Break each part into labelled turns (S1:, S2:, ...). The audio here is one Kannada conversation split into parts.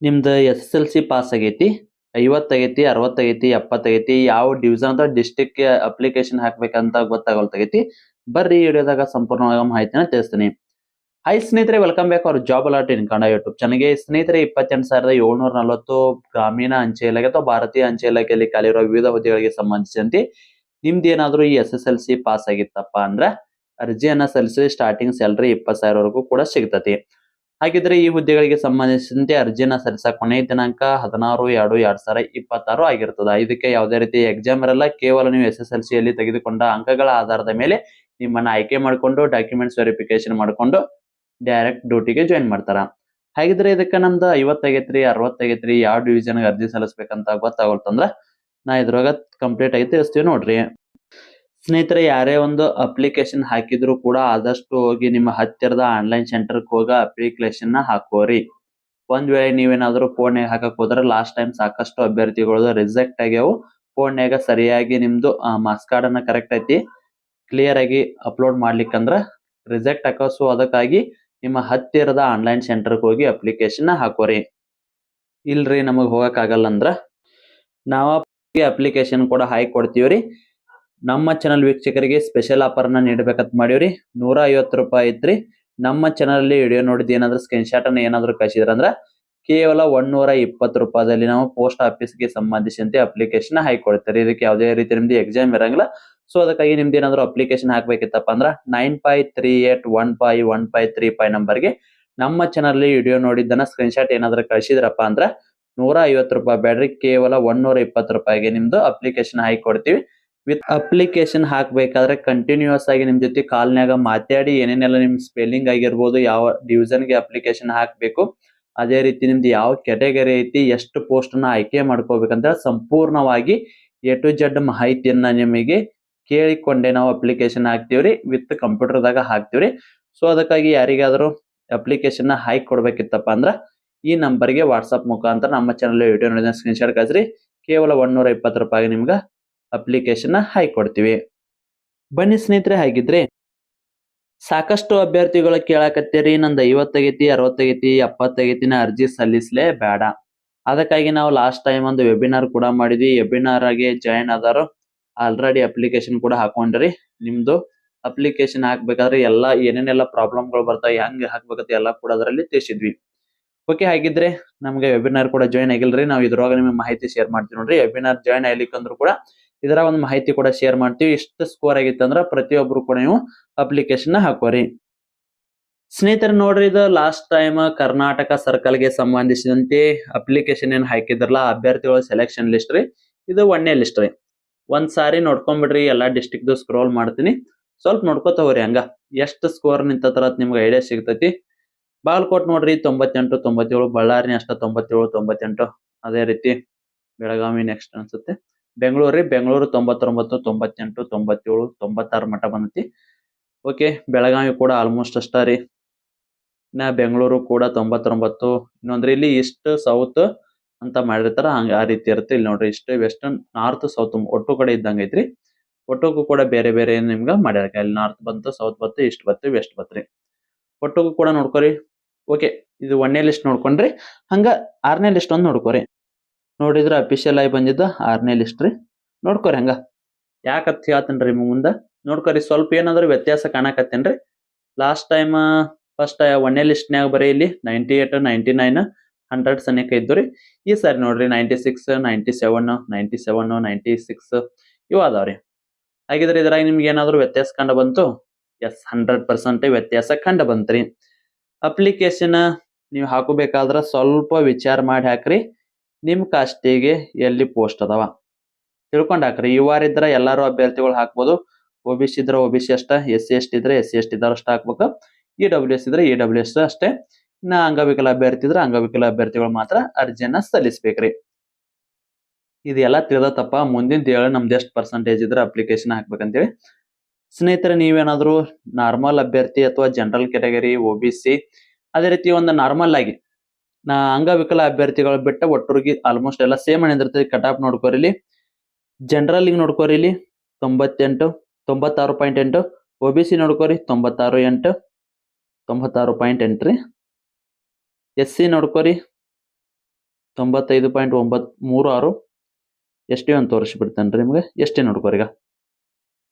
S1: ನಿಮ್ದು SSLC ಪಾಸ್ ಆಗೈತಿ 50 ಆಗೈತಿ 60 ಆಗೈತಿ 70 ಆಗೈತಿ ಯಾವ ಡಿವಿಷನ್ ಅಥವಾ ಡಿಸ್ಟ್ರಿಕ್ಟ್ ಅಪ್ಲಿಕೇಶನ್ ಹಾಕ್ಬೇಕಂತ ಗೊತ್ತಾಗಲ್ತಾಗೈತಿ. ಬರ್ರಿ ಈ ವಿಡಿಯೋದಾಗ ಸಂಪೂರ್ಣವಾಗಿ ಮಾಹಿತಿನ ತಿಳಿಸ್ತೀನಿ. ಹಾಯ್ ಸ್ನೇಹಿತರೆ, welcome back hour job alert ಇನ್ ಕನ್ನಡ ಯೂಟ್ಯೂಬ್ ಚಾನಲ್ಗೆ. ಸ್ನೇಹಿತರೆ, 28,740 ಗ್ರಾಮೀಣ ಅಂಚೆ ಇಲಾಖೆ ಅಥವಾ ಭಾರತೀಯ ಅಂಚೆ ಇಲಾಖೆಯಲ್ಲಿ ಖಾಲಿರುವ ವಿವಿಧ ಹುದ್ದೆಗಳಿಗೆ ಸಂಬಂಧಿಸಿದಂತೆ ನಿಮ್ದೇನಾದ್ರೂ ಈ SSLC ಪಾಸ್ ಆಗಿತ್ತಪ್ಪ ಅಂದ್ರ ಅರ್ಜಿಯನ್ನ ಸಲ್ಲಿಸಿ ಸ್ಟಾರ್ಟಿಂಗ್ ಸ್ಯಾಲರಿ 20,000 ವರೆಗೂ ಕೂಡ ಸಿಗ್ತತಿ. ಹಾಗಿದ್ರೆ ಈ ಹುದ್ದೆಗಳಿಗೆ ಸಂಬಂಧಿಸಿದಂತೆ ಅರ್ಜಿನ ಸಲ್ಲಿಸಕ ಕೊನೆಯ ದಿನಾಂಕ 16/2/2026 ಆಗಿರ್ತದ. ಇದಕ್ಕೆ ಯಾವುದೇ ರೀತಿ ಎಕ್ಸಾಮ್ ಇರಲ್ಲ. ಕೇವಲ ನೀವು SSLC ಯಲ್ಲಿ ತೆಗೆದುಕೊಂಡ ಅಂಕಗಳ ಆಧಾರದ ಮೇಲೆ ನಿಮ್ಮನ್ನ ಆಯ್ಕೆ ಮಾಡಿಕೊಂಡು ಡಾಕ್ಯುಮೆಂಟ್ಸ್ ವೆರಿಫಿಕೇಶನ್ ಮಾಡಿಕೊಂಡು ಡೈರೆಕ್ಟ್ ಡ್ಯೂಟಿಗೆ ಜಾಯಿನ್ ಮಾಡ್ತಾರ. ಹಾಗಿದ್ರೆ ಇದಕ್ಕೆ ನಮ್ದು 50 ಆಗೈತ್ರಿ 60 ಆಗೈತ್ರಿ ಯಾವ ಡಿವಿಷನ್ ಅರ್ಜಿ ಸಲ್ಲಿಸ್ಬೇಕಂತ ಗೊತ್ತಾಗಲ್ತಂದ್ರ ನಾ ಇದ್ರೊಳಗ ಕಂಪ್ಲೀಟ್ ಆಗಿ ತಿಳಿಸ್ತೀವಿ ನೋಡ್ರಿ. ಸ್ನೇಹಿತರೆ, ಯಾರೇ ಒಂದು ಅಪ್ಲಿಕೇಶನ್ ಹಾಕಿದ್ರು ಕೂಡ ಆದಷ್ಟು ಹೋಗಿ ನಿಮ್ಮ ಹತ್ತಿರದ ಆನ್ಲೈನ್ ಸೆಂಟರ್ಗೆ ಹೋಗ ಅಪ್ಲಿಕೇಶನ್ ನ ಹಾಕೋರಿ. ಒಂದ್ ವೇಳೆ ನೀವೇನಾದ್ರೂ ಫೋನ್ಯಾಗ ಹಾಕಕ್ ಹೋದ್ರೆ ಲಾಸ್ಟ್ ಟೈಮ್ ಸಾಕಷ್ಟು ಅಭ್ಯರ್ಥಿಗಳು ರಿಜೆಕ್ಟ್ ಆಗ್ಯಾವು. ಫೋನ್ಯಾಗ ಸರಿಯಾಗಿ ನಿಮ್ದು ಮಾರ್ಕ್ಸ್ ಕಾರ್ಡ್ ಅನ್ನ ಕರೆಕ್ಟ್ ಐತಿ ಕ್ಲಿಯರ್ ಆಗಿ ಅಪ್ಲೋಡ್ ಮಾಡ್ಲಿಕ್ಕಂದ್ರ ರಿಜೆಕ್ಟ್ ಆಕಾವ್. ಸೊ ಅದಕ್ಕಾಗಿ ನಿಮ್ಮ ಹತ್ತಿರದ ಆನ್ಲೈನ್ ಸೆಂಟರ್ಗೆ ಹೋಗಿ ಅಪ್ಲಿಕೇಶನ್ ನ ಹಾಕೋರಿ. ಇಲ್ರಿ ನಮಗ್ ಹೋಗಕ್ ಆಗಲ್ಲ ಅಂದ್ರ ನಾವ ಅಪ್ಲಿಕೇಶನ್ ಕೂಡ ಹಾಕಿ ಕೊಡ್ತೀವ್ರಿ. ನಮ್ಮ ಚಾನಲ್ ವೀಕ್ಷಕರಿಗೆ ಸ್ಪೆಷಲ್ ಆಫರ್ ನ ನೀಡಬೇಕಂತ ಮಾಡಿವ್ರಿ. 150 ರೂಪಾಯಿ ಐತ್ರಿ. ನಮ್ಮ ಚಾನಲ್ ಅಲ್ಲಿ ವಿಡಿಯೋ ನೋಡಿದ ಏನಾದ್ರು ಸ್ಕ್ರೀನ್ ಶಾಟ್ ಅನ್ನ ಏನಾದ್ರು ಕಳಿಸಿದ್ರ ಅಂದ್ರ ಕೇವಲ 120 ರೂಪಾಯಿದಲ್ಲಿ ನಾವು ಪೋಸ್ಟ್ ಆಫೀಸ್ ಗೆ ಸಂಬಂಧಿಸಿದಂತೆ ಅಪ್ಲಿಕೇಶನ್ ಹಾಕಿ ಕೊಡ್ತೀರಿ. ಇದಕ್ಕೆ ಯಾವುದೇ ರೀತಿ ನಿಮ್ದು ಎಕ್ಸಾಮ್ ಇರಂಗಿಲ್ಲ. ಸೊ ಅದಕ್ಕಾಗಿ ನಿಮ್ದು ಏನಾದ್ರು ಅಪ್ಲಿಕೇಶನ್ ಹಾಕ್ಬೇಕಿತ್ತಪ್ಪ ಅಂದ್ರ 9538151535 ನಂಬರ್ಗೆ ನಮ್ಮ ಚಾನಲ್ ಅಲ್ಲಿ ವಿಡಿಯೋ ನೋಡಿದ್ದನ್ನ ಸ್ಕ್ರೀನ್ ಶಾಟ್ ಏನಾದ್ರು ಕಳಿಸಿದ್ರಪ್ಪ ಅಂದ್ರ 150 ರೂಪಾಯಿ ಬೇಡ್ರಿ, ಕೇವಲ 120 ರೂಪಾಯಿಗೆ ನಿಮ್ದು ಅಪ್ಲಿಕೇಶನ್ ಹಾಕಿ ಕೊಡ್ತೀವಿ. ವಿತ್ ಅಪ್ಲಿಕೇಶನ್ ಹಾಕ್ಬೇಕಾದ್ರೆ ಕಂಟಿನ್ಯೂಸ್ ಆಗಿ ನಿಮ್ ಜೊತೆ ಕಾಲ್ನ್ಯಾಗ ಮಾತಾಡಿ ಏನೇನೆಲ್ಲ ನಿಮ್ ಸ್ಪೆಲ್ಲಿಂಗ್ ಆಗಿರ್ಬೋದು, ಯಾವ ಡಿವಿಷನ್ ಗೆ ಅಪ್ಲಿಕೇಶನ್ ಹಾಕ್ಬೇಕು, ಅದೇ ರೀತಿ ನಿಮ್ದು ಯಾವ ಕ್ಯಾಟಗರಿ ಐತಿ, ಎಷ್ಟು ಪೋಸ್ಟ್ ನ ಆಯ್ಕೆ ಮಾಡ್ಕೋಬೇಕಂತ ಸಂಪೂರ್ಣವಾಗಿ A to Z ಮಾಹಿತಿಯನ್ನ ನಿಮಗೆ ಕೇಳಿಕೊಂಡೆ ನಾವು ಅಪ್ಲಿಕೇಶನ್ ಹಾಕ್ತಿವ್ರಿ. ವಿತ್ ಕಂಪ್ಯೂಟರ್ ದಾಗ ಹಾಕ್ತಿವ್ರಿ. ಸೊ ಅದಕ್ಕಾಗಿ ಯಾರಿಗಾದ್ರೂ ಅಪ್ಲಿಕೇಶನ್ ನ ಹಾಕಿ ಕೊಡ್ಬೇಕಿತ್ತಪ್ಪ ಅಂದ್ರ ಈ ನಂಬರ್ಗೆ ವಾಟ್ಸ್ಆಪ್ ಮುಖಾಂತರ ನಮ್ಮ ಚಾನಲ್ ವಿಡಿಯೋ ನೋಡಿದ ಸ್ಕ್ರೀನ್ ಶಾಟ್ ಕಳ್ಸ್ರಿ. ಕೇವಲ 120 ರೂಪಾಯಿಗೆ ನಿಮ್ಗ ಅಪ್ಲಿಕೇಶನ್ ಹಾಕಿ ಕೊಡ್ತೀವಿ. ಬನ್ನಿ ಸ್ನೇಹಿತರೆ, ಹಾಗಿದ್ರೆ ಸಾಕಷ್ಟು ಅಭ್ಯರ್ಥಿಗಳು ಕೇಳಾಕತ್ತೀರಿ ನಂದು 50 ಆಗೈತಿ 60 ಆಗೈತಿ 70 ಆಗೈತಿ ನಾ ಅರ್ಜಿ ಸಲ್ಲಿಸ್ಲೇ ಬೇಡ. ಅದಕ್ಕಾಗಿ ನಾವು ಲಾಸ್ಟ್ ಟೈಮ್ ಒಂದು ವೆಬಿನಾರ್ ಕೂಡ ಮಾಡಿದ್ವಿ. ವೆಬಿನಾರ್ ಆಗಿ ಜಾಯಿನ್ ಆದಾರು ಆಲ್ರೆಡಿ ಅಪ್ಲಿಕೇಶನ್ ಕೂಡ ಹಾಕೊಂಡ್ರಿ. ನಿಮ್ದು ಅಪ್ಲಿಕೇಶನ್ ಹಾಕ್ಬೇಕಾದ್ರೆ ಎಲ್ಲ ಏನೇನೆಲ್ಲ ಪ್ರಾಬ್ಲಮ್ಗಳು ಬರ್ತಾವೆ, ಹೆಂಗ್ ಹಾಕ್ಬೇಕಂತ ಎಲ್ಲ ಕೂಡ ಅದರಲ್ಲಿ ತಿಳಿಸಿದ್ವಿ. ಓಕೆ, ಹಾಗಿದ್ರೆ ನಮ್ಗೆ ವೆಬಿನಾರ್ ಕೂಡ ಜಾಯಿನ್ ಆಗಿಲ್ರಿ, ನಾವು ಇದ್ರೊಳಗ ನಿಮಗೆ ಮಾಹಿತಿ ಶೇರ್ ಮಾಡ್ತೀವಿ ನೋಡ್ರಿ. ವೆಬಿನಾರ್ ಜಾಯಿನ್ ಆಗ್ಲಿಕ್ಕಂದ್ರು ಕೂಡ ಇದರ ಒಂದು ಮಾಹಿತಿ ಕೂಡ ಶೇರ್ ಮಾಡ್ತೀವಿ. ಇಷ್ಟು ಸ್ಕೋರ್ ಆಗಿತ್ತಂದ್ರ ಪ್ರತಿಯೊಬ್ರು ಕೂಡ ನೀವು ಅಪ್ಲಿಕೇಶನ್ ಹಾಕೋರಿ. ಸ್ನೇಹಿತರೆ ನೋಡ್ರಿ, ಇದು ಲಾಸ್ಟ್ ಟೈಮ್ ಕರ್ನಾಟಕ ಸರ್ಕಲ್ ಗೆ ಸಂಬಂಧಿಸಿದಂತೆ ಅಪ್ಲಿಕೇಶನ್ ಏನ್ ಹಾಕಿದ್ರಲ್ಲ ಅಭ್ಯರ್ಥಿಗಳ ಸೆಲೆಕ್ಷನ್ ಲಿಸ್ಟ್ ರೀ. ಇದು 1ನೇ ಲಿಸ್ಟ್ ರೀ. ಒಂದ್ ಸಾರಿ ನೋಡ್ಕೊಂಡ್ಬಿಡ್ರಿ. ಎಲ್ಲಾ ಡಿಸ್ಟ್ರಿಕ್ಟ್ ಸ್ಕ್ರೋಲ್ ಮಾಡ್ತೀನಿ, ಸ್ವಲ್ಪ ನೋಡ್ಕೋತ ಹೋಗ್ರಿ. ಹಂಗ ಎಷ್ಟು ಸ್ಕೋರ್ ನಿಂತರ ನಿಮ್ಗೆ ಐಡಿಯಾ ಸಿಗ್ತೈತಿ. ಬಾಗಲಕೋಟ್ ನೋಡ್ರಿ 98 97, ಬಳ್ಳಾರಿ ಅಷ್ಟ 97 98, ಅದೇ ರೀತಿ ಬೆಳಗಾವಿ ನೆಕ್ಸ್ಟ್ ಅನ್ಸುತ್ತೆ. ಬೆಂಗಳೂರು 99 98 97 96 ಮಟ್ಟ ಬಂದೈತಿ. ಓಕೆ, ಬೆಳಗಾವಿ ಕೂಡ ಆಲ್ಮೋಸ್ಟ್ ಅಷ್ಟ ರೀ. ನಾ ಬೆಂಗಳೂರು ಕೂಡ 99. ಇನ್ನೊಂದ್ರಿ ಇಲ್ಲಿ ಈಸ್ಟ್ ಸೌತ್ ಅಂತ ಮಾಡಿರ್ತಾರ, ಹಂಗ ಆ ರೀತಿ ಇರುತ್ತೆ. ಇಲ್ಲಿ ನೋಡ್ರಿ ಇಸ್ಟ್ ವೆಸ್ಟರ್ನ್ ನಾರ್ತ್ ಸೌತ್ ಒಟ್ಟು ಕಡೆ ಇದ್ದಂಗ ಐತ್ರಿ. ಒಟ್ಟುಗೂ ಕೂಡ ಬೇರೆ ಬೇರೆ ನಿಮ್ಗ ಮಾಡ್ಯಾರ. ಇಲ್ಲಿ ನಾರ್ತ್ ಬಂತು, ಸೌತ್ ಬಂತು, ಈಸ್ಟ್ ಬಂತು, ವೆಸ್ಟ್ ಬಂತ್ರಿ. ಒಟ್ಟುಗೂ ಕೂಡ ನೋಡ್ಕೊರಿ. ಓಕೆ, ಇದು 1ನೇ ಲಿಸ್ಟ್ ನೋಡ್ಕೊಂಡ್ರಿ. ಹಂಗ 6ನೇ ಲಿಸ್ಟ್ ಒಂದು ನೋಡ್ಕೋರಿ. ನೋಡಿದ್ರ ಅಫಿಷಿಯಲ್ ಆಗಿ ಬಂದಿದ್ದ 6ನೇ ಲಿಸ್ಟ್ ರೀ. ನೋಡ್ಕೋರಿ. ಹಂಗ ಯಾಕತ್ ಹೇಳ್ತೇನ್ರಿ ಮುಂದ ನೋಡ್ಕೋರಿ. ಸ್ವಲ್ಪ ಏನಾದ್ರು ವ್ಯತ್ಯಾಸ ಕಾಣಕತ್ತೇನ್ರಿ. ಲಾಸ್ಟ್ ಟೈಮ್ ಫಸ್ಟ್ 1ನೇ ಲಿಸ್ಟ್ನ್ಯಾಗ ಬರೀ ಇಲ್ಲಿ 98 99 100 ಸನೇಕ ಇದ್ದು ರೀ. ಈ ಸಾರಿ ನೋಡ್ರಿ 96 97 97 96 ಇವು ಅದಾವ್ರಿ. ಹಾಗಿದ್ರೆ ಇದ್ರಾಗ ನಿಮ್ಗೆ ಏನಾದ್ರು ವ್ಯತ್ಯಾಸ ಕಂಡು ಬಂತು? ಎಸ್, 100% ವ್ಯತ್ಯಾಸ ಕಂಡು ಬಂತ್ರಿ. ಅಪ್ಲಿಕೇಶನ್ ನೀವು ಹಾಕಬೇಕಾದ್ರ ಸ್ವಲ್ಪ ವಿಚಾರ ಮಾಡಿ ಹಾಕ್ರಿ. ನಿಮ್ ಕಾಸ್ಟಿಗೆ ಎಲ್ಲಿ ಪೋಸ್ಟ್ ಅದಾವ ತಿಳ್ಕೊಂಡ್ ಹಾಕ್ರಿ. UR ಇದ್ರ ಎಲ್ಲಾರು ಅಭ್ಯರ್ಥಿಗಳು ಹಾಕ್ಬೋದು. OBC ಇದ್ರ OBC ಅಷ್ಟ, SC ST ಇದ್ರೆ SC ST ಇದ್ದವ್ರು ಅಷ್ಟ ಹಾಕ್ಬೇಕು. EWS ಇದ್ರೆ EWS ಅಷ್ಟೇ. ಇನ್ನ ಅಂಗವಿಕಲ ಅಭ್ಯರ್ಥಿ ಇದ್ರೆ ಅಂಗವಿಕಲ ಅಭ್ಯರ್ಥಿಗಳು ಮಾತ್ರ ಅರ್ಜಿಯನ್ನ ಸಲ್ಲಿಸ್ಬೇಕ್ರಿ. ಇದೆಲ್ಲ ತಿಳಿದತ್ತಪ್ಪ. ಮುಂದಿನ ಹೇಳ ನಮ್ದು ಎಷ್ಟು ಪರ್ಸೆಂಟೇಜ್ ಇದ್ರೆ ಅಪ್ಲಿಕೇಶನ್ ಹಾಕ್ಬೇಕಂತೇಳಿ. ಸ್ನೇಹಿತರೆ, ನೀವೇನಾದ್ರು ನಾರ್ಮಲ್ ಅಭ್ಯರ್ಥಿ ಅಥವಾ ಜನರಲ್ ಕ್ಯಾಟಗರಿ OBC ಅದೇ ರೀತಿ ಒಂದು ನಾರ್ಮಲ್ ಆಗಿ ಅಂಗವಿಕಲ ಅಭ್ಯರ್ಥಿಗಳು ಬಿಟ್ಟ ಒಟ್ಟುರ್ಗಿ ಆಲ್ಮೋಸ್ಟ್ ಎಲ್ಲ ಸೇಮ್ ಏನಿರ್ತೈತಿ. ಕಟ್ ಆಫ್ ನೋಡ್ಕೋರಿ. ಇಲ್ಲಿ ಜನರಲ್ ನೋಡ್ಕೋರಿ. ಇಲ್ಲಿ 98 96.8, OBC ನೋಡ್ಕೋರಿ 96.8 96.8 ರೀ. SC ನೋಡ್ಕೋರಿ 95.936 ಎಷ್ಟೇ ಅಂತ ತೋರಿಸ್ಬಿಡ್ತೇನೆ ನಿಮ್ಗೆ. ಎಷ್ಟೇ ನೋಡ್ಕೋರಿ. ಈಗ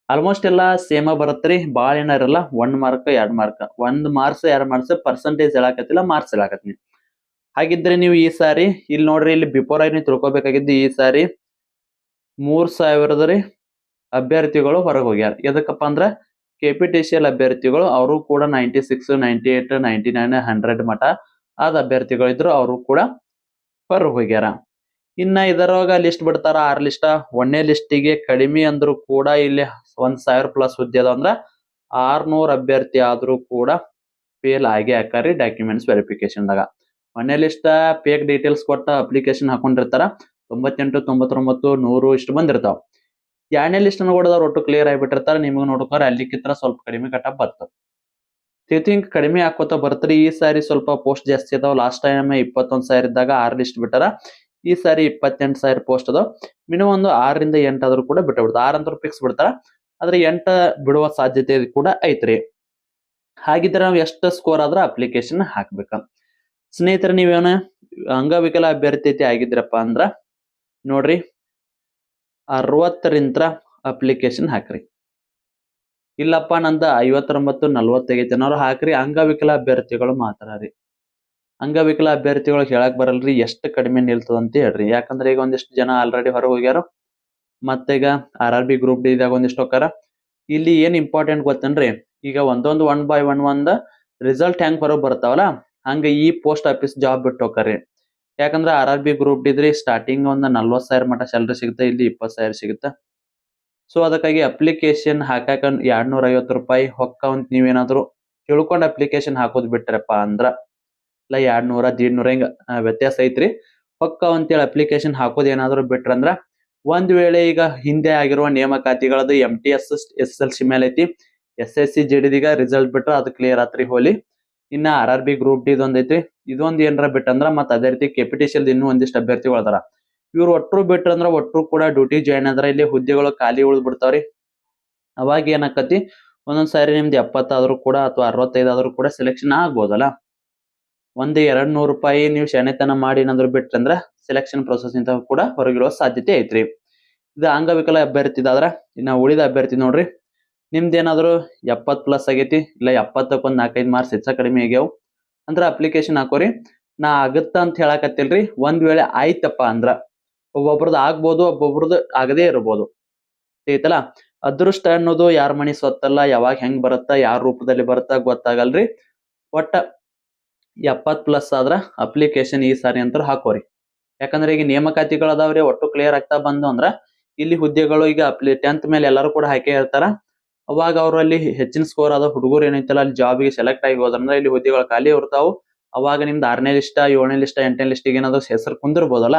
S1: ಆಲ್ಮೋಸ್ಟ್ ಎಲ್ಲ ಸೇಮ ಬರತ್ರಿ, ಭಾಳ ಏನ ಇರಲ್ಲ. 1 mark 2 mark, 1 marks 2 marks percentage ಹೇಳಾಕತ್ತಿಲ್ಲ, ಮಾರ್ಕ್ಸ್ ಹೇಳಾಕತ್ತೀನಿ. ಹಾಗಿದ್ರೆ ನೀವು ಈ ಸಾರಿ ಇಲ್ಲಿ ನೋಡ್ರಿ, ಇಲ್ಲಿ ಬಿಫೋರ್ ಆಗಿ ನೀವು ತಿಳ್ಕೊಬೇಕಾಗಿದ್ದು ಈ ಸಾರಿ 3000 ಅಭ್ಯರ್ಥಿಗಳು ಹೊರಗೆ ಹೋಗ್ಯಾರ. ಎದಕ್ಕಪ್ಪ ಅಂದ್ರ KPTCL ಅಭ್ಯರ್ಥಿಗಳು ಅವರು ಕೂಡ 96, 98, 99, 100 ಮಟ ಆದ ಅಭ್ಯರ್ಥಿಗಳಿದ್ರು, ಅವರು ಕೂಡ ಹೊರಗೆ ಹೋಗ್ಯಾರ. ಇನ್ನ ಇದರೊಳಗ ಲಿಸ್ಟ್ ಬಿಡ್ತಾರ 6 ಲಿಸ್ಟ್. 1ನೇ ಲಿಸ್ಟಿಗೆ ಕಡಿಮೆ ಅಂದ್ರು ಕೂಡ ಇಲ್ಲಿ 1000+ ಹುದ್ದೆ ಅದ ಅಂದ್ರ 600 ಅಭ್ಯರ್ಥಿ ಆದ್ರೂ ಕೂಡ ಫೇಲ್ ಆಗಿ ಹಾಕಾರಿ ಡಾಕ್ಯುಮೆಂಟ್ಸ್ ವೆರಿಫಿಕೇಶನ್ ದಾಗ. 1ನೇ ಲಿಸ್ಟ್ ಫೇಕ್ ಡೀಟೇಲ್ಸ್ ಕೊಟ್ಟ ಅಪ್ಲಿಕೇಶನ್ ಹಾಕೊಂಡಿರ್ತಾರ, 98, 99, 100 ಇಷ್ಟು ಬಂದಿರ್ತಾವ. 2ನೇ ಲಿಸ್ಟ್ ನೋಡಿದವ್ರು ಒಟ್ಟು ಕ್ಲಿಯರ್ ಆಗಿಬಿಟ್ಟಿರ್ತಾರ. ನಿಮಗೆ ನೋಡ್ಕೋರ ಅಲ್ಲಿಕ್ಕಿಂತ ಸ್ವಲ್ಪ ಕಡಿಮೆ ಕಟಾಪ್ ಬರ್ತದೆ. ಹಿಂಗ್ ಕಡಿಮೆ ಹಾಕೋತ ಬರ್ತ್ರಿ. ಈ ಸಾರಿ ಸ್ವಲ್ಪ ಪೋಸ್ಟ್ ಜಾಸ್ತಿ ಅದಾವ. ಲಾಸ್ಟ್ ಟೈಮ್ 21,000 ಇದ್ದಾಗ 6 ಲಿಸ್ಟ್ ಬಿಟ್ಟಾರ. ಈ ಸಾರಿ 28,000 ಪೋಸ್ಟ್ ಅದಾವ. ಮಿನಿಮಮ್ ಒಂದು 6 ರಿಂದ 8 ಆದ್ರೂ ಕೂಡ ಬಿಟ್ಬಿಡ್ತಾರ. 6 ಅಂತೂ ಫಿಕ್ಸ್ ಬಿಡ್ತಾರ, ಆದ್ರೆ 8 ಬಿಡುವ ಸಾಧ್ಯತೆ ಕೂಡ ಐತ್ರಿ. ಹಾಗಿದ್ರೆ ನಾವು ಎಷ್ಟು ಸ್ಕೋರ್ ಆದ್ರ ಅಪ್ಲಿಕೇಶನ್ ಹಾಕ್ಬೇಕ. ಸ್ನೇಹಿತರೆ, ನೀವೇನ ಅಂಗವಿಕಲ ಅಭ್ಯರ್ಥಿ ಆಗಿದ್ರಪ್ಪ ಅಂದ್ರ ನೋಡ್ರಿ 60 ಅಪ್ಲಿಕೇಶನ್ ಹಾಕ್ರಿ. ಇಲ್ಲಪ್ಪ ನಂದ 59, 40 ಆಗೈತೆ ಅನ್ನೋರು ಹಾಕ್ರಿ. ಅಂಗವಿಕಲ ಅಭ್ಯರ್ಥಿಗಳು ಮಾತ್ರ ರೀ. ಅಂಗವಿಕಲ ಅಭ್ಯರ್ಥಿಗಳು ಹೇಳಕ್ ಬರಲ್ರಿ ಎಷ್ಟು ಕಡಿಮೆ ನಿಲ್ತದ ಅಂತ ಹೇಳ್ರಿ. ಯಾಕಂದ್ರೆ ಈಗ ಒಂದಿಷ್ಟು ಜನ ಆಲ್ರೆಡಿ ಹೊರಗೆ ಹೋಗ್ಯಾರ. ಮತ್ತೆ ಈಗ RRB ಗ್ರೂಪ್ ಡಿ ಇದಾಗ ಒಂದಿಷ್ಟು ಹೋಗ್ಯಾರ. ಇಲ್ಲಿ ಏನ್ ಇಂಪಾರ್ಟೆಂಟ್ ಗೊತ್ತೇನ್ರಿ, ಈಗ ಒಂದೊಂದು 1 by 1 ಒಂದ್ ರಿಸಲ್ಟ್ ಹೆಂಗ್ ಹೊರಗೆ ಬರ್ತಾವಲ್ಲ, ಹಂಗ ಈ ಪೋಸ್ಟ್ ಆಫೀಸ್ ಜಾಬ್ ಬಿಟ್ಟು ಹೋಗ್ರಿ. ಯಾಕಂದ್ರೆ RRB ಗ್ರೂಪ್ ಡಿ ಇದ್ರಿ ಸ್ಟಾರ್ಟಿಂಗ್ ಒಂದು 40,000 ಮಟ ಸ್ಯಾಲರಿ ಸಿಗುತ್ತೆ, ಇಲ್ಲಿ 20,000 ಸಿಗುತ್ತೆ. ಸೊ ಅದಕ್ಕಾಗಿ ಅಪ್ಲಿಕೇಶನ್ ಹಾಕಾಕ 250 ರೂಪಾಯಿ ಹೊಕ್ಕವಂತ ನೀವೇನಾದ್ರು ತಿಳ್ಕೊಂಡು ಅಪ್ಲಿಕೇಶನ್ ಹಾಕೋದ್ ಬಿಟ್ರಪ್ಪ ಅಂದ್ರ, ಇಲ್ಲ 200, 150 ಹಿಂಗ ವ್ಯತ್ಯಾಸ ಐತ್ರಿ. ಹೊಕ್ಕವಂತೇಳಿ ಅಪ್ಲಿಕೇಶನ್ ಹಾಕೋದ್ ಏನಾದ್ರು ಬಿಟ್ರಂದ್ರ, ಒಂದ್ ವೇಳೆ ಈಗ ಹಿಂದೆ ಆಗಿರುವ ನೇಮಕಾತಿಗಳದ್ದು MTS SSLC ಮೇಲೆ ಐತಿ, SSC GD ಗ ರಿಸಲ್ಟ್ ಬಿಟ್ರ ಅದು ಕ್ಲಿಯರ್ ಆತ್ರಿ ಹೋಲಿ. ಇನ್ನ RRB ಗ್ರೂಪ್ ಡಿ ಇದೊಂದ್ ಐತಿ, ಇದೊಂದ್ ಏನಾರ ಬಿಟ್ಟಂದ್ರ ಮತ್ತ ಅದೇ ರೀತಿ KPTCL ಇನ್ನೂ ಒಂದಿಷ್ಟು ಅಭ್ಯರ್ಥಿಗಳು ಅದಾರ. ಇವ್ರು ಒಟ್ಟರು ಬಿಟ್ರಂದ್ರ ಒಟ್ಟರು ಕೂಡ ಡ್ಯೂಟಿ ಜಾಯ್ನ್ ಆದ್ರ ಇಲ್ಲಿ ಹುದ್ದೆಗಳು ಖಾಲಿ ಉಳಿದ್ ಬಿಡ್ತಾವ್ರಿ. ಅವಾಗ ಏನಾಕತಿ, ಒಂದೊಂದ್ಸಾರಿ ನಿಮ್ದು 70 ಆದ್ರೂ ಕೂಡ ಅಥವಾ 65 ಆದ್ರೂ ಕೂಡ ಸೆಲೆಕ್ಷನ್ ಆಗ್ಬೋದಲ್ಲ. ಒಂದು 200 ರೂಪಾಯಿ ನೀವು ಶೆಣೆತನ ಮಾಡಿ ಏನಾದ್ರು ಬಿಟ್ರಂದ್ರ ಸೆಲೆಕ್ಷನ್ ಪ್ರೊಸೆಸ್ ಇಂತ ಕೂಡ ಹೊರಗಿರುವ ಸಾಧ್ಯತೆ ಐತ್ರಿ. ಇದು ಅಂಗವಿಕಲ ಅಭ್ಯರ್ಥಿ ಆದ್ರ. ಇನ್ನ ಉಳಿದ ಅಭ್ಯರ್ಥಿ ನೋಡ್ರಿ, ನಿಮ್ದೇನಾದ್ರು 70+ ಆಗೈತಿ, ಇಲ್ಲ 70ಕ್ಕೆ ಒಂದು 4-5 ಮಾರ್ಕ್ಸ್ ಹೆಚ್ಚ ಕಡಿಮೆ ಆಗ್ಯಾವ ಅಂದ್ರ ಅಪ್ಲಿಕೇಶನ್ ಹಾಕೋರಿ. ನಾ ಆಗತ್ತ ಅಂತ ಹೇಳಕತ್ತಿಲ್ರಿ, ಒಂದ್ ವೇಳೆ ಆಯ್ತಪ್ಪ ಅಂದ್ರ ಒಬ್ಬೊಬ್ರದ್ದು ಆಗ್ಬೋದು, ಒಬ್ಬೊಬ್ರದ್ದು ಆಗದೇ ಇರ್ಬೋದು. ಐತಲ್ಲ, ಅದೃಷ್ಟ ಅನ್ನೋದು ಯಾರ ಮನಿ ಸ್ವತ್ತಲ್ಲ. ಯಾವಾಗ ಹೆಂಗ್ ಬರುತ್ತ, ಯಾರ ರೂಪದಲ್ಲಿ ಬರುತ್ತ ಗೊತ್ತಾಗಲ್ರಿ. ಒಟ್ಟ 70+ ಆದ್ರ ಅಪ್ಲಿಕೇಶನ್ ಈ ಸಾರಿ ಅಂತ ಹಾಕೋರಿ. ಯಾಕಂದ್ರೆ ಈಗ ನೇಮಕಾತಿಗಳು ಅದಾವ್ರಿ, ಒಟ್ಟು ಕ್ಲಿಯರ್ ಆಗ್ತಾ ಬಂದು ಅಂದ್ರ ಇಲ್ಲಿ ಹುದ್ದೆಗಳು ಈಗ 10th ಮೇಲೆ ಎಲ್ಲರೂ ಕೂಡ ಹಾಕೇ ಇರ್ತಾರ. ಅವಾಗ ಅವರಲ್ಲಿ ಹೆಚ್ಚಿನ ಸ್ಕೋರ್ ಆದ ಹುಡುಗರು ಏನೈತಲ್ಲ ಅಲ್ಲಿ ಜಾಬ್ಗೆ ಸೆಲೆಕ್ಟ್ ಆಗಿ ಹೋದ್ರಂದ್ರ ಇಲ್ಲಿ ಹುದ್ದೆಗಳು ಖಾಲಿ ಇರ್ತಾವು. ಅವಾಗ ನಿಮ್ದು 6ನೇ ಲಿಸ್ಟ್, 7ನೇ ಲಿಸ್ಟ್, 8ನೇ ಲಿಸ್ಟಿಗೆ ಏನಾದ್ರು ಹೆಸರು ಕುಂದಿರ್ಬೋದಲ್ಲ.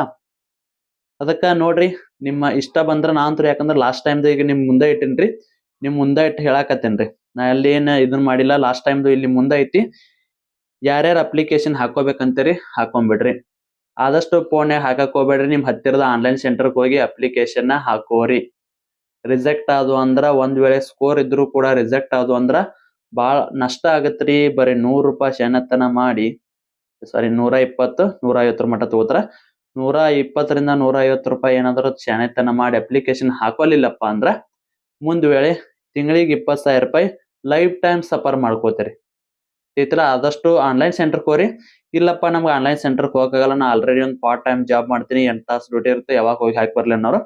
S1: ಅದಕ್ಕ ನೋಡ್ರಿ, ನಿಮ್ಮ ಇಷ್ಟ ಬಂದ್ರ ನಾನಂತ್ರು, ಯಾಕಂದ್ರೆ ಲಾಸ್ಟ್ ಟೈಮ್ದು ಈಗ ನಿಮ್ ಮುಂದೆ ಇಟ್ಟಿನ್ರಿ, ನಿಮ್ ಮುಂದೆ ಇಟ್ಟು ಹೇಳಾಕತ್ತೇನ್ರಿ. ನಾ ಅಲ್ಲಿ ಏನ್ ಇದನ್ ಮಾಡಿಲ್ಲ, ಲಾಸ್ಟ್ ಟೈಮ್ದು ಇಲ್ಲಿ ಮುಂದೆ ಐತಿ. ಯಾರ್ಯಾರು ಅಪ್ಲಿಕೇಶನ್ ಹಾಕೋಬೇಕಂತೀರಿ ಹಾಕೊಂಡ್ಬಿಡ್ರಿ. ಆದಷ್ಟು ಫೋನ್ಯಾಗ ಹಾಕಕ್ ಹೋಗ್ಬೇಡ್ರಿ. ನಿಮ್ ಹತ್ತಿರದ ಆನ್ಲೈನ್ ಸೆಂಟರ್ಗೆ ಹೋಗಿ ಅಪ್ಲಿಕೇಶನ್ ಹಾಕೋರಿ. ರಿಜೆಕ್ಟ್ ಆದ್ವು ಅಂದ್ರ, ಒಂದ್ ವೇಳೆ ಸ್ಕೋರ್ ಇದ್ರು ಕೂಡ ರಿಜೆಕ್ಟ್ ಆದ್ವು ಅಂದ್ರ ಬಾಳ ನಷ್ಟ ಆಗತ್ರಿ. ಬರೀ 100 ರೂಪಾಯಿ ಶೆಣತನ ಮಾಡಿ, ಸಾರಿ 120, 150 ಮಟ ತಗೋತಾರ. 120 ರಿಂದ 150 ರೂಪಾಯಿ ಏನಾದ್ರು ಶೆಣತನ ಮಾಡಿ ಅಪ್ಲಿಕೇಶನ್ ಹಾಕೋಲಿಲ್ಲಪ್ಪ ಅಂದ್ರ ಮುಂದ್ ವೇಳೆ ತಿಂಗಳಿಗೆ 20,000 ರೂಪಾಯಿ ಲೈಫ್ ಟೈಮ್ ಸಫರ್ ಮಾಡ್ಕೋತೀರಿ. ಐತಲ್ಲ, ಆದಷ್ಟು ಆನ್ಲೈನ್ ಸೆಂಟರ್ಗೆ ಹೋರಿ. ಇಲ್ಲಪ್ಪ ನಮ್ಗೆ ಆನ್ಲೈನ್ ಸೆಂಟರ್ಗೆ ಹೋಗಕ್ಕಾಗಲ್ಲ, ನಾ ಆಲ್ರೆಡಿ ಒಂದು ಪಾರ್ಟ್ ಟೈಮ್ ಜಾಬ್ ಮಾಡ್ತೀನಿ, 8 ತಾಸು ಡ್ಯೂಟಿ ಇರುತ್ತೆ, ಯಾವಾಗ ಹೋಗಿ ಹಾಕಿ ಬರ್ಲಿ ಅನ್ನೋರು,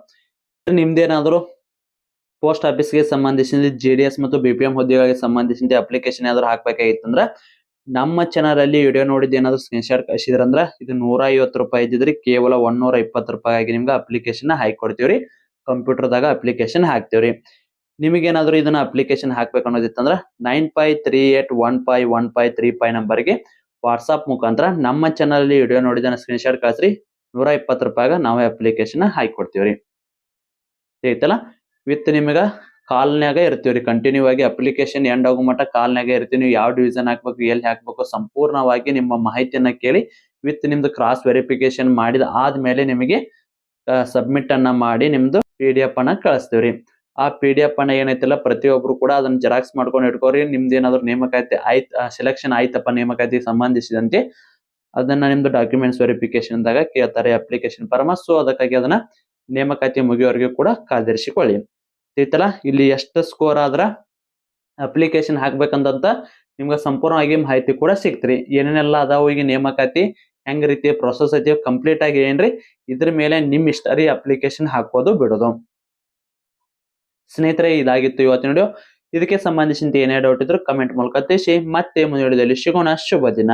S1: ನಿಮ್ದೇನಾದ್ರು ಪೋಸ್ಟ್ ಆಫೀಸ್ಗೆ ಸಂಬಂಧಿಸಿದ JDS ಮತ್ತು BPM ಹುದ್ದೆಗಳಿಗೆ ಸಂಬಂಧಿಸಿದ ಅಪ್ಲಿಕೇಶನ್ ಏನಾದ್ರು ಹಾಕ್ಬೇಕಾಗಿತ್ತಂದ್ರ ನಮ್ಮ ಚಾನಲ್ ಅಲ್ಲಿ ವಿಡಿಯೋ ನೋಡಿದ್ ಏನಾದ್ರು ಸ್ಕ್ರೀನ್ಶಾಟ್ ಕಳಿಸಿದ್ರಂದ್ರ ಇದು 150 ರೂಪಾಯಿ ಇದ್ದಿದ್ರಿ ಕೇವಲ 120 ರೂಪಾಯಿ ಆಗಿ ನಿಮ್ಗೆ ಅಪ್ಲಿಕೇಶನ್ ಹಾಕಿ ಕೊಡ್ತೀವ್ರಿ. ಕಂಪ್ಯೂಟರ್ದಾಗ ಅಪ್ಲಿಕೇಶನ್ ಹಾಕ್ತಿವ್ರಿ. ನಿಮಗೇನಾದ್ರು ಇದನ್ನ ಅಪ್ಲಿಕೇಶನ್ ಹಾಕ್ಬೇಕು ಅನ್ನೋದಿತ್ತಂದ್ರ 9538151535 ನಂಬರ್ಗೆ ವಾಟ್ಸಾಪ್ ಮುಖಾಂತರ ನಮ್ಮ ಚಾನಲ್ ಅಲ್ಲಿ ವಿಡಿಯೋ ನೋಡಿದನ್ನ ಸ್ಕ್ರೀನ್ಶಾಟ್ ಕಳಿಸ್ರಿ. 120 ರೂಪಾಯಿಗ ನಾವೇ ಅಪ್ಲಿಕೇಶನ್ ಹಾಕಿ ಕೊಡ್ತೀವ್ರಿ. ಐತಲ್ಲ, ವಿತ್ ನಿಮಗ ಕಾಲ್ನಾಗ ಇರ್ತೀವ್ರಿ. ಕಂಟಿನ್ಯೂ ಆಗಿ ಅಪ್ಲಿಕೇಶನ್ ಎಂಡ್ ಆಗೋ ಮಟ್ಟ ಕಾಲ್ನಾಗ ಇರ್ತೀವಿ. ನೀವು ಯಾವ ಡಿವಿಷನ್ ಹಾಕ್ಬೇಕು, ಎಲ್ಲಿ ಹಾಕ್ಬೇಕು, ಸಂಪೂರ್ಣವಾಗಿ ನಿಮ್ಮ ಮಾಹಿತಿಯನ್ನ ಕೇಳಿ ವಿತ್ ನಿಮ್ದು ಕ್ರಾಸ್ ವೆರಿಫಿಕೇಶನ್ ಮಾಡಿದ ಆದ್ಮೇಲೆ ನಿಮಗೆ ಸಬ್ಮಿಟ್ ಅನ್ನ ಮಾಡಿ ನಿಮ್ದು PDF ಅನ್ನ ಕಳಿಸ್ತೀವ್ರಿ. ಆ PDF ಅನ್ನ ಏನೈತಿಲ್ಲ ಪ್ರತಿಯೊಬ್ರು ಕೂಡ ಅದನ್ನ ಜೆರಾಕ್ಸ್ ಮಾಡ್ಕೊಂಡು ಇಟ್ಕೋರಿ. ನಿಮ್ದು ಏನಾದ್ರು ನೇಮಕಾತಿ ಆಯ್ತು, ಸೆಲೆಕ್ಷನ್ ಆಯ್ತಪ್ಪ ನೇಮಕಾತಿಗೆ ಸಂಬಂಧಿಸಿದಂತೆ, ಅದನ್ನ ನಿಮ್ದು ಡಾಕ್ಯುಮೆಂಟ್ಸ್ ವೆರಿಫಿಕೇಶನ್ ದಾಗ ಕೇಳ್ತಾರೆ ಅಪ್ಲಿಕೇಶನ್ ಫಾರ್ಮ್. ಸೊ ಅದಕ್ಕಾಗಿ ಅದನ್ನ ನೇಮಕಾತಿ ಮುಗಿಯೋವರೆಗೂ ಕೂಡ ಕಾದಿರಿಸಿಕೊಳ್ಳಿ. ತಿಳಿತಲ್ಲ, ಇಲ್ಲಿ ಎಷ್ಟು ಸ್ಕೋರ್ ಆದ್ರ ಅಪ್ಲಿಕೇಶನ್ ಹಾಕ್ಬೇಕಂತ ನಿಮ್ಗೆ ಸಂಪೂರ್ಣವಾಗಿ ಮಾಹಿತಿ ಕೂಡ ಸಿಕ್ತ್ರಿ. ಏನೇನೆಲ್ಲ ಅದಾವ ಈಗ ನೇಮಕಾತಿ ಹೆಂಗ್ ರೀತಿ ಪ್ರೊಸೆಸ್ ಐತಿ ಕಂಪ್ಲೀಟ್ ಆಗಿ ಏನ್ರಿ ಇದ್ರ ಮೇಲೆ ನಿಮ್ ಇಷ್ಟ ರೀ ಅಪ್ಲಿಕೇಶನ್ ಹಾಕೋದು ಬಿಡೋದು. ಸ್ನೇಹಿತರೆ, ಇದಾಗಿತ್ತು ಇವತ್ತಿನ ವಿಡಿಯೋ. ಇದಕ್ಕೆ ಸಂಬಂಧಿಸಿದ ಏನೇ ಡೌಟ್ ಇದ್ರು ಕಮೆಂಟ್ ಮೂಲಕ ತಿಳಿಸಿ. ಮತ್ತೆ ಮುಂದಿನ ವಿಡಿಯೋದಲ್ಲಿ ಸಿಗೋಣ. ಶುಭ ದಿನ.